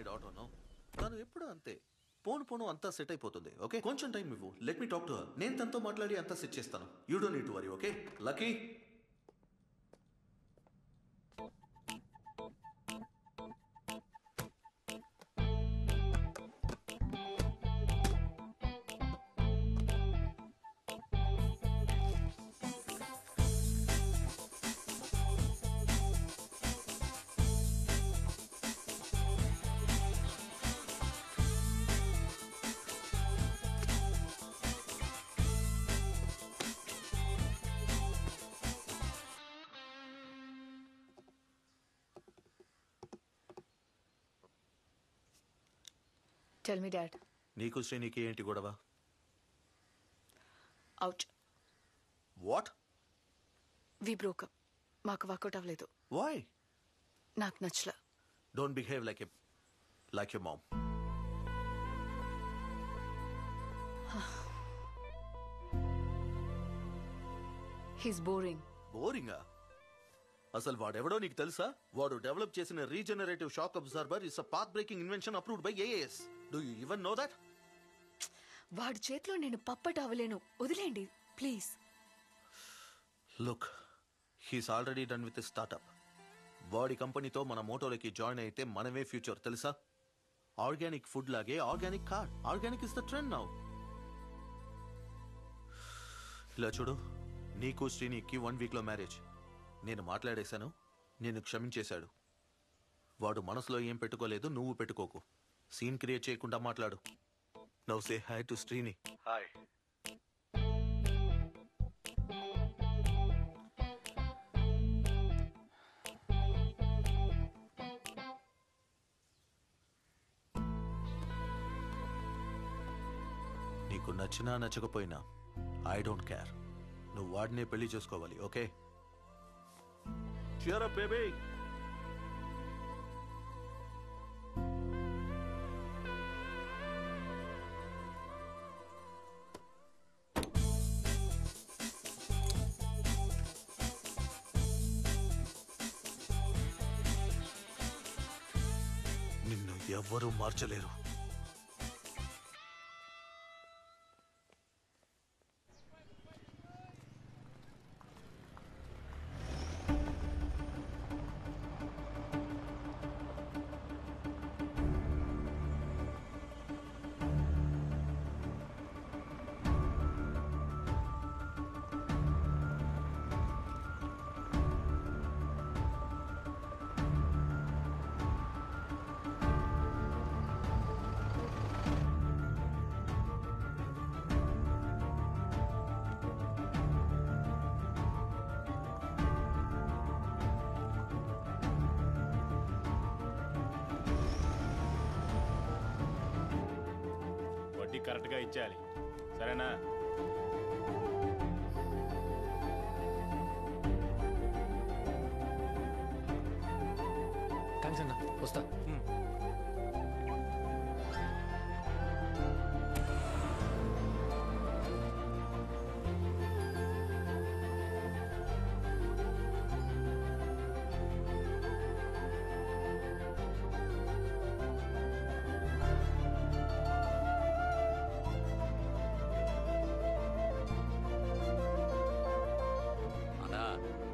Daughter తను ఎప్పుడు అంతే పోను పోను అంతా సెట్ అయిపోతుంది. ఓకే, కొంచెం టైం ఇవ్వు. Let me talk to her. నేను తనతో మాట్లాడి అంతా సెట్ చేస్తాను. You don't need to worry. Okay Lucky. Tell me, Dad. నీకు శ్రీనికి ఏంటి గొడవ? Ouch. What? We broke up. మాకు వర్కౌట్ అవ్వలేదు. వై? నాకు నచ్చల. Don't behave like your mom. He's boring. బోరింగా? అసలు వాడెవడో నీకు తెలుసా? వాడు డెవలప్ చేసిన regenerative shock absorber is a path breaking invention approved by AAS. Do you even know that? వాడి చేతిలో నేను పప్పట్ అవ్వలేను. వదిలేండి please. Look, he's already done with startup. వాడి కంపెనీతో మన మోటోలకి జాయిన్ అయితే మనమే ఫ్యూచర్ తెలుసా? ఆర్గానిక్ ఫుడ్ లాగే organic car. Organic is the trend now. ఇలా చూడు, నీకు శ్రీనికి 1 వీక్ లో మ్యారేజ్. నేను మాట్లాడేశాను, నేను క్షమించేశాడు. వాడు మనసులో ఏం పెట్టుకోలేదు, నువ్వు పెట్టుకోకు. సీన్ క్రియేట్ చేయకుండా మాట్లాడు. Now say hi to Srini. Hi. నీకు నచ్చినా నచ్చకపోయినా ఐ డోంట్ కేర్. నువ్వు వాడినే పెళ్లి చేసుకోవాలి. ఓకే? Cheer up, baby. నిన్ను ఎవ్వరూ మార్చలేరు. కరెక్ట్గా ఇచ్చేయాలి, సరేనా? థ్యాంక్స్ అన్న, వస్తా.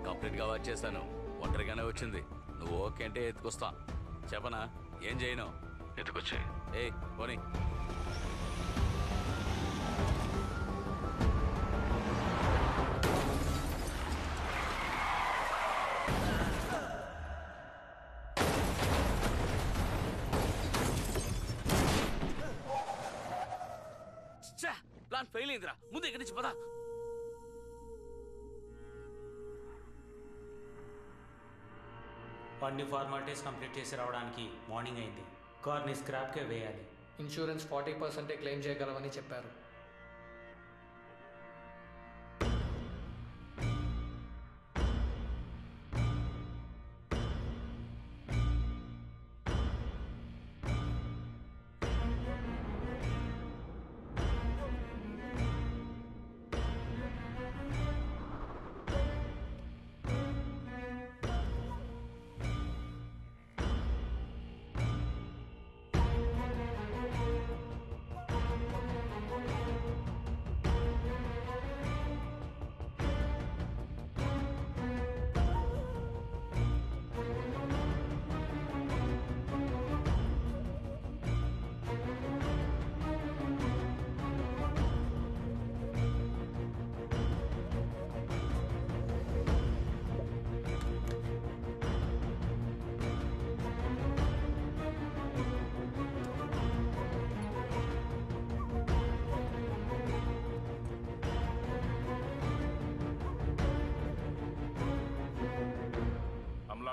కంప్లీట్గా వాచ్ చేశాను. ఒంటరిగానే వచ్చింది. నువ్వు ఓకే అంటే ఎత్తుకొస్తా. చెప్పనా? ఏం చేయను. ఎత్తుకొచ్చే. ఏయ్ పోనీ. ప్లాన్ ఫెయిల్ అయిందిరా. ముందు ఇక్కడి నుంచి పదా. అన్ని ఫార్మాలిటీస్ కంప్లీట్ చేసి రావడానికి మార్నింగ్ అయింది. కార్ని స్క్రాప్కే వేయాలి. ఇన్సూరెన్స్ 40% క్లెయిమ్ చేయగలమని చెప్పారు.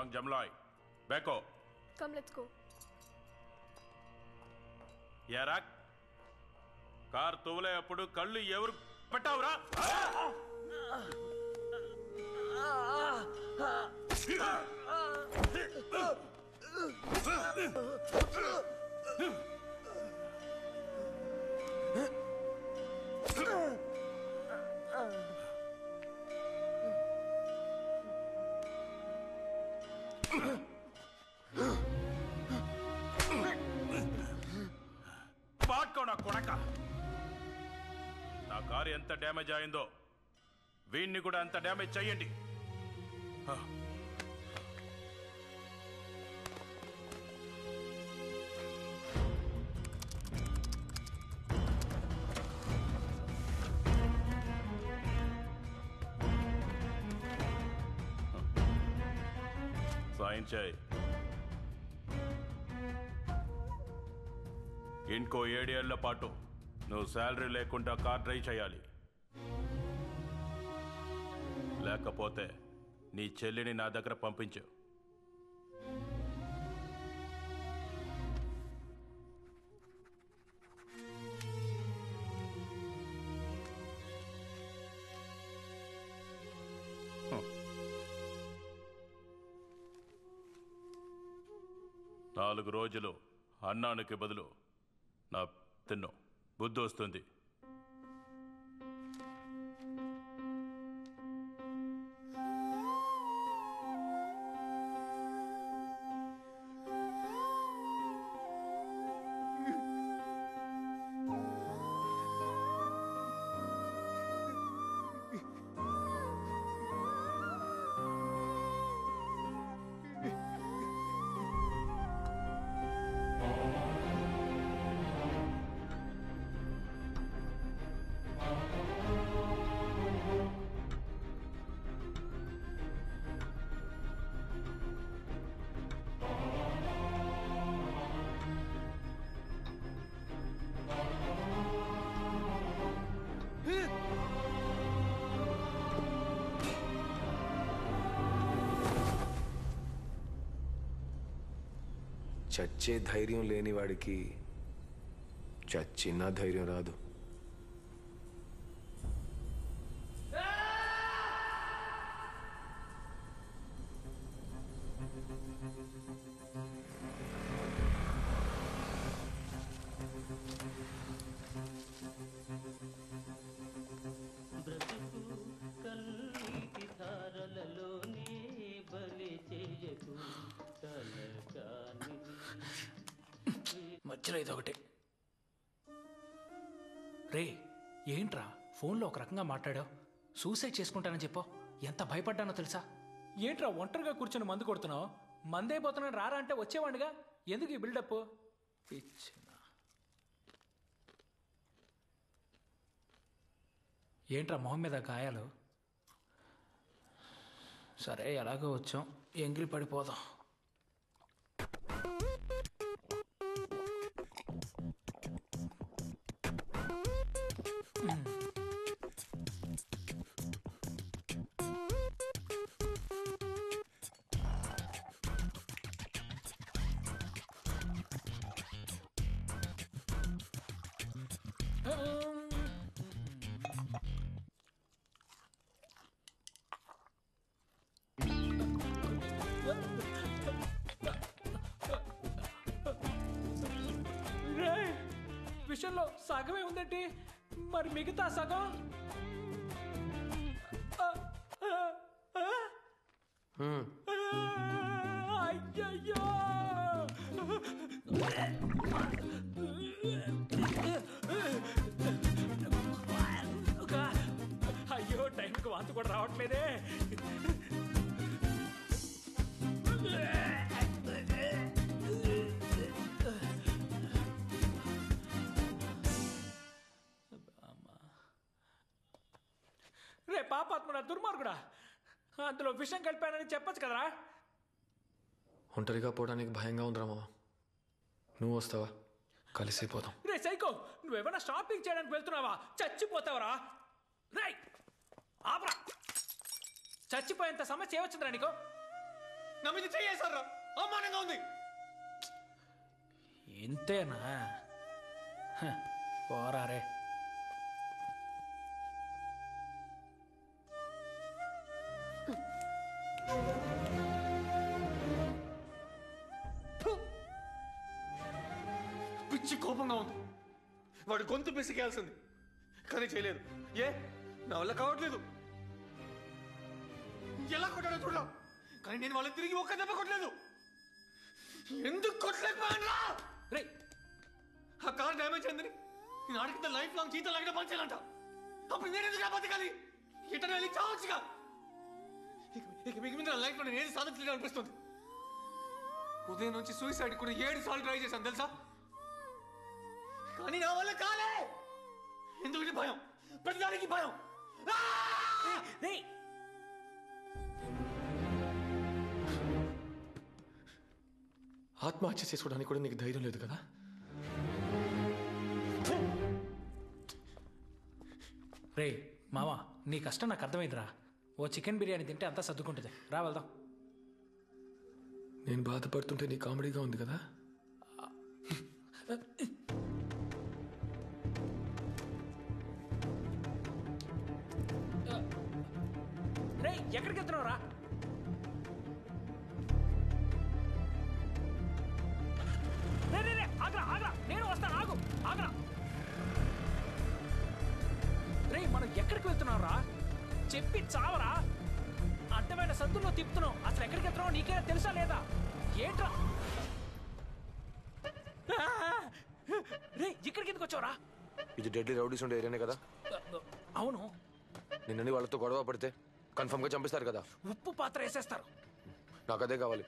Wang Jamlai. Beko. Come, let's go. Yarak. Car తోలేటప్పుడు కళ్ళు ఎవరు పెట్టావురా? పాట్కోనా కొడక. నా కారు ఎంత డ్యామేజ్ అయిందో వీణ్ణి కూడా అంత డ్యామేజ్ చెయ్యండి. సాయం చేయి. ఇంకో 7 ఏళ్ల పాటు నువ్వు శాలరీ లేకుండా కార్ డ్రైవ్ చేయాలి. లేకపోతే నీ చెల్లిని నా దగ్గర పంపించు. నాలుగు రోజులు అన్నానికి బదులు నా తిన్ను బుద్ధి వస్తుంది. చచ్చే ధైర్యం లేని వాడికి చచ్చిన ధైర్యం రాదు. మధ్యలో ఇదొకటి. రే ఏంట్రా ఫోన్లో ఒక రకంగా మాట్లాడావు? సూసైడ్ చేసుకుంటానని చెప్పో. ఎంత భయపడ్డానో తెలుసా? ఏంట్రా ఒంటరిగా కూర్చొని మందు కొడుతున్నావు? మందైపోతున్నాను రారా అంటే వచ్చేవాడిగా. ఎందుకు ఈ బిల్డప్? ఏంట్రా మొహం మీద గాయాలు? సరే ఎలాగో వచ్చాం, ఎంగిలి పడిపోదాం. విషయంలో సగమే ఉందండి, మరి మిగతా సగం? అయ్యయ్యో అయ్యో టైంకి వాంతి కూడా రావట్లేదే. రే పాపాత్ముడా, దుర్మార్గుడా, అందులో విషం కలిపానని చెప్పచ్చు కదరా. ఒంటరిగా పోవడానికి భయంగా ఉందిరా మామ. నువ్వు వస్తావా? కలిసిపోదాం. రే సైకో, నువ్వేమైనా షాపింగ్ చేయడానికి వెళ్తున్నావా? చచ్చిపోతావరా. రే ఆపరా, చచ్చిపోయేంత సమస్య ఏమొచ్చిందిరా నీకు? నా మీద చేయేశారా? అవమానంగా ఉంది. ఇంతేనా? పోరారే. పిచ్చి కోపంగా ఉంది. వాడు గొంతు పిసికేయాల్సింది, కానీ చేయలేదు. ఏ నా వల్ల కావట్లేదు. ఎలా కొట్టాడో చూడలా, కానీ నేను వాళ్ళని తిరిగి ఒక్క దెబ్బ కొట్టలేదు. ఎందుకు కొట్టలేకపోయానురా? రే, ఆ కార్ డ్యామేజ్ అయిందని నేను ఆడికింత లైఫ్ లాంగ్ జీతం లాగా పనిచేయాలంట. అప్పుడు నేను ఎందుకు బతకాలి? ఇటనే వెళ్ళి చావచ్చుగా. ఇక మీకు మీద నా లైఫ్లో నేను ఏది సాధించలేదు అనిపిస్తుంది. ఉదయం నుంచి సూసైడ్ కూడా 7 సార్లు ట్రై చేశాను తెలుసా, కానీ నా వల్ల కాలే. ఎందుకంటే భయం, ప్రతిదానికి భయం. ఆత్మహత్య చేసుకోవడానికి కూడా నీకు ధైర్యం లేదు కదా? రే మావా, నీ కష్టం నాకు అర్థమైందిరా. ఓ చికెన్ బిర్యానీ తింటే అంతా సర్దుకుంటుంది. రా వెళ్దాం. నేను బాధపడుతుంటే నీ కామెడీగా ఉంది కదా? రే, ఎక్కడికి వెళ్తున్నావు రా? ఆగ్రా ఆగ్రా, నేను వస్తాను. ఆగు, ఆగ్రా. రే, మనం ఎక్కడికి వెళ్తున్నావు రా? చెప్పి చావరా. అడ్డమైన సందుల్లో తిప్పుతున్నావు. అసలు ఎక్కడికి వెళ్తున్నావు నీకే తెలుసా లేదా? ఏంట్రా? రే, ఇక్కడికి ఎందుకు వచ్చావురా? ఇది డెడ్లీ రౌడీస్ ఉండే ఏరియానే కదా? అవును. నిన్నని వాళ్ళతో గొడవ పడితే కన్ఫర్మ్ గా చంపిస్తారు కదా? ఉప్పు పాత్ర వేసేస్తారు. నాకు అదే కావాలి.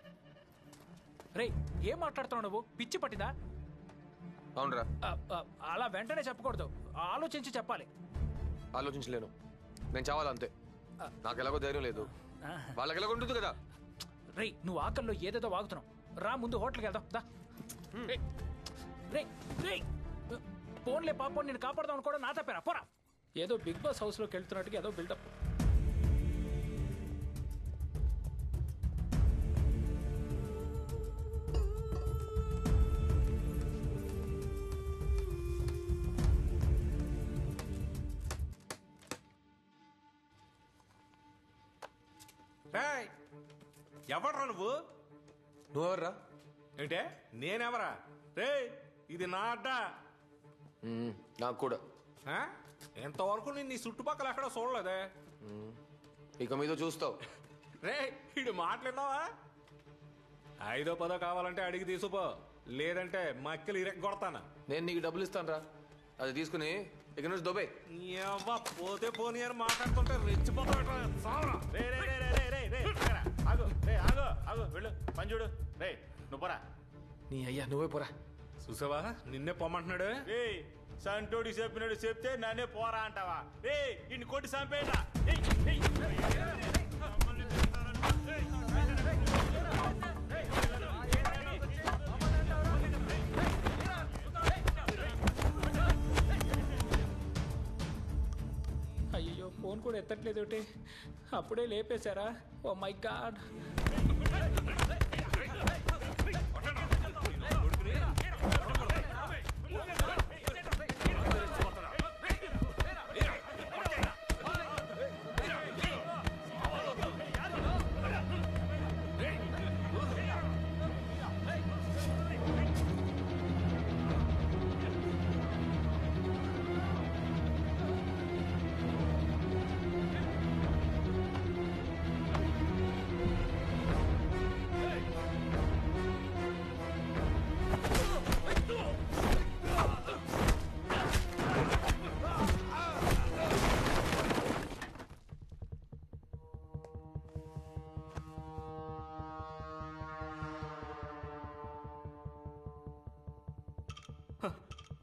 రే, ఏం మాట్లాడుతున్నావు నువ్వు? పిచ్చి పట్టిందా? అవునరా. అలా వెంటనే చెప్పకూడదు, ఆలోచించి చెప్పాలి. ఆలోచించలేను, నేను చావాలంతే. నాకు ఎలాగో ధైర్యం లేదు, వాళ్ళకి ఎలాగో ఉంటుంది కదా. రే, నువ్వు ఆకల్లో ఏదేదో వాగుతున్నావు. రా, ముందు హోటల్కి వెళ్దాం. దా. రే రే, ఫోన్లే పాపం, నేను కాపాడదాం అనుకోవడం నా తప్పేరా? పోరా. ఏదో బిగ్ బాస్ హౌస్లోకి వెళ్తున్నట్టుగా ఏదో బిల్డప్. ఎవడ్రా నువ్వు? నువ్వెవర్రా? ఏంటే నేనెవరా? రే, ఇది నా అడ్డా. నాకు కూడా. ఎంతవరకు నేను నీ చుట్టుపక్కల ఎక్కడ చూడలేదే. ఇక మీద చూస్తావు. రే, ఇడు మాట్లాడినావా? 5ో 10 కావాలంటే అడిగి తీసుకుపో, లేదంటే మక్కలు ఇరెక్ కొడతాను. నేను నీకు డబ్బులు ఇస్తాను రా, అది తీసుకుని ఇక నుంచి దొబ్బే. పోతే పోనీ అని మాట్లాడుతుంటే రెచ్చిపోతాడు. వెళ్ళు, పని చూడు. రే, నువ్వు పోరా. నీ అయ్యా నువ్వే పోరా. చూసావా, నిన్నే పొమ్మంటున్నాడు. రే, సంటోడి చెప్పినాడు చెప్తే నన్నే పోరా అంటావా? రే, ఇన్ని కొట్టి చంపేయండి. అయ్యో, ఫోన్ కూడా ఎత్తట్లేదు ఒకటి. అప్పుడే లేపేశారా? Oh my God.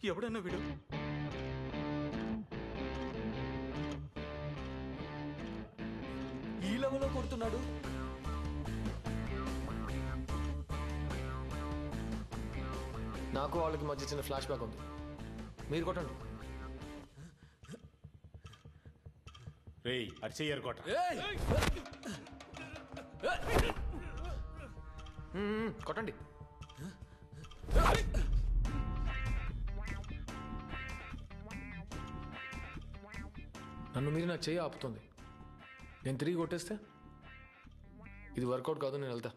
ఎవడన్నా వీడు? ఈ లెవెల్లో కొడుతున్నాడు. నాకు వాళ్ళకి మధ్య చిన్న ఫ్లాష్ బ్యాక్ ఉంది, మీరు కొట్టండి. రేయ్, అరిచేయరు కోట. కొట్టండి. నన్ను మీరు నా చెయ్యి ఆపుతుంది. నేను తిరిగి కొట్టేస్తే ఇది వర్కౌట్ కాదు, నేను వెళ్తా.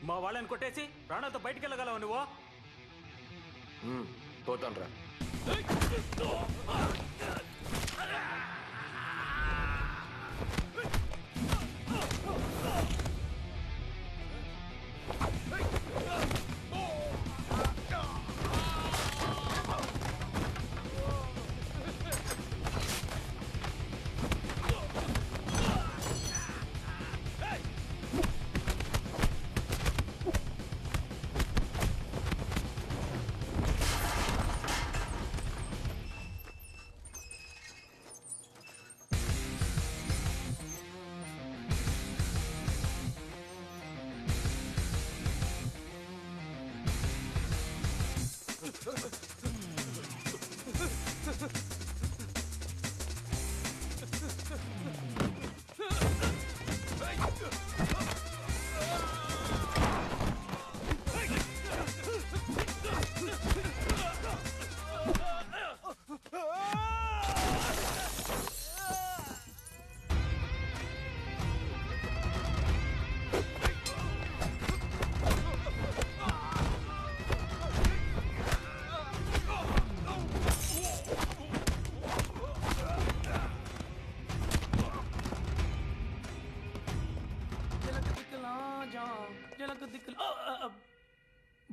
మా వాళ్ళని కొట్టేసి ప్రాణాలతో బయటికి వెళ్ళగలవు నువ్వు? పోతాను రా.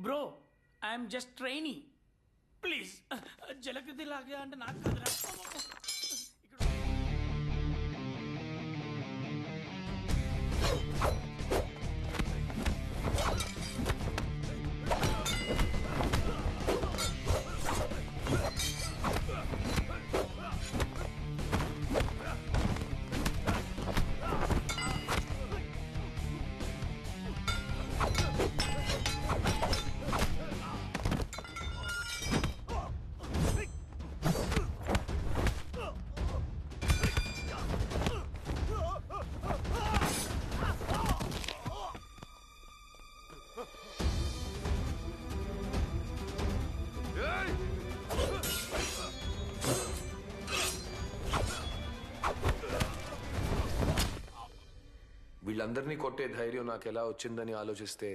Bro, I'm just trainee. Please జలక్ దిలాగా అంటే నాకు కదరా. వీళ్ళందరినీ కొట్టే ధైర్యం నాకు ఎలా వచ్చిందని ఆలోచిస్తే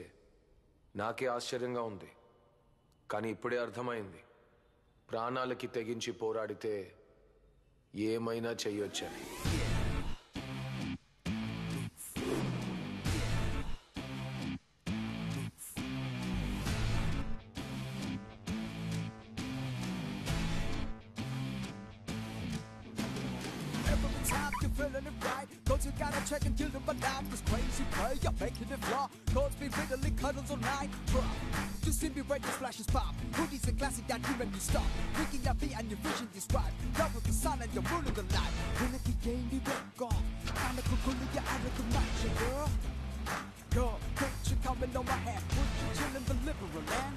నాకే ఆశ్చర్యంగా ఉంది. కానీ ఇప్పుడే అర్థమైంది, ప్రాణాలకి తెగించి పోరాడితే ఏమైనా చెయ్యొచ్చని. Cause you gotta check and kill them alive. This crazy play, you're making it flaw. Cause me regularly cuddles all night. You see me when the flashes pop. Hoodies a classic that you make me stop. Thinking that me and your vision describe. Love with the sun and you're ruling the light. When it game you walk off. I'm a cool, you're out of the match, girl. Girl, picture coming on my head. Would you chill in the liberal land?